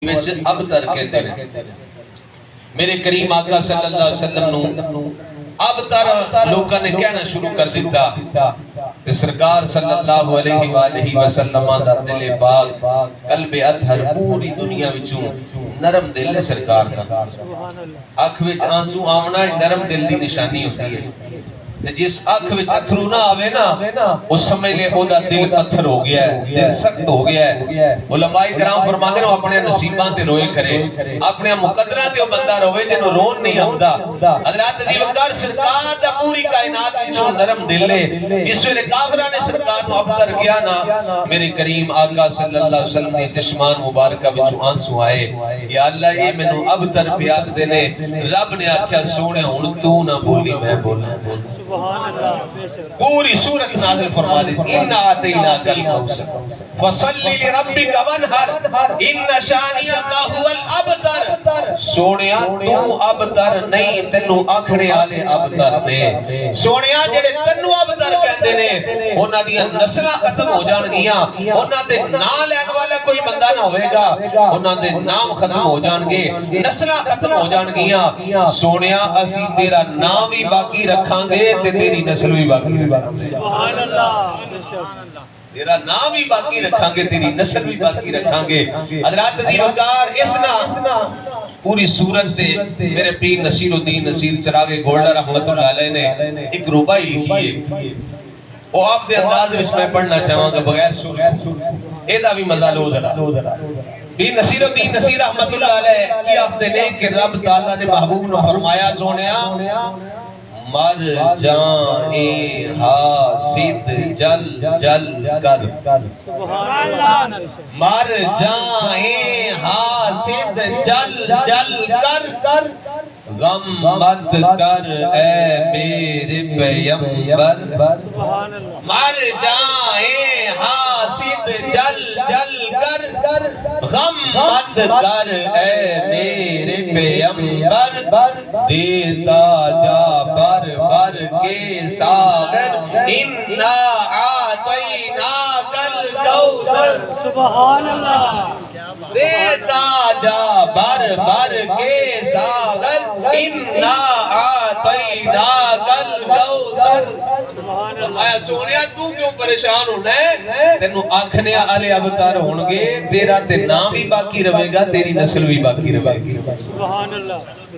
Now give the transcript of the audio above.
اب تر کہتے ہیں میرے کریم آقا صلی اللہ علیہ وسلم نو اب تر لوگاں نے کہنا شروع کر دیتا کہ سرکار صلی اللہ علیہ وآلہ وسلم دا دل پاک قلب اطہر پوری دنیا وچوں نرم دل ہے سرکار دا اکھ وچ آنسو آمنا نرم دل دی نشانی ہوتی ہے جس اکھ وچ اتھرو نہ آوے نا اس سمجھ لے او دا دل پتھر ہو گیا ہے دل سخت ہو گیا ہے علماء کرام فرماتے ہیں اپنے نصیباں تے روئے کرے اپنے مقدرہ تے بندہ روئے جنوں رون نہیں آمدا حضرات عزیز وقار سرکار دا پوری کائنات وچوں نرم دل ہے جس ویلے کافراں نے سرکار نو ابتر کیا نا میرے کریم آقا صلی اللہ علیہ وسلم نے چشمان مبارکہ وچوں آنسو آئے یا اللہ اے مینوں ابتر پیاس دے نے رب نے آکھیا سونے ہن تو نہ بولی میں بولاں پوری سورت نازل فرما دیتی اِنَّا آتَيْنَاكَ الْكَوْثَرَ فَصَلِّ لِرَبِّكَ وَانْحَرْ اِنَّ شَانِئَكَ هُوَ الْأَبْتَرُ سونیا تو ابتر نہیں تینوں آکھنے آلے ابتر نے سونیا جڑے تینوں ابتر کہندے نے انہاں دیاں نسلاں ختم ہو جان گیاں انہاں دے نام لین والا کوئی بندہ نہ ہوئے گا انہاں دے نام ختم ہو جان گے نسلاں ختم ہو جان گیاں سونیا اسی تیرا نام ہی باقی رکھاں گے تے تیری نسل بھی باقی رکھاں گے سبحان اللہ تیرا نام بھی باقی رکھاں گے تیری نسل بھی باقی رکھاں گے حضرات عزیز وقار اسنا پوری صورت تے میرے پیر نصیر الدین نصیر چراغ گولڈا رحمت اللہ علیہ نے ایک ربائی لکھی ہے وہ آپ دے انداز وچ میں پڑھنا چاہاں گا بغیر سورت اے دا بھی مزہ لو ذرا پیر نصیر الدین نصیر رحمت اللہ علیہ کی آپ دے نے کہ رب تعالیٰ نے محبوب نو فرمایا سونیا مر جائیں حاسد جل جل کر مر جائیں حاسد جل جل کر غم مت کر اے میرے پیغمبر مر جائیں حاسد جل جل کر غم مت کر اے میرے پیغمبر دیتا جا بر بر کے ساغر اِنَّا آتَيْنَاكَ الْكَوْثَرَ سبحان اللہ دیتا جا بر بر کے ساغر اِنَّا آتَيْنَاكَ الْكَوْثَرَ فرمایا سونیا تو کیوں پریشان ہونا ہے تینوں آکھنے آلے ابتر ہونگے تیرا تے نام ہی باقی رہے گا تیری نسل بھی باقی رہے گی سبحان اللہ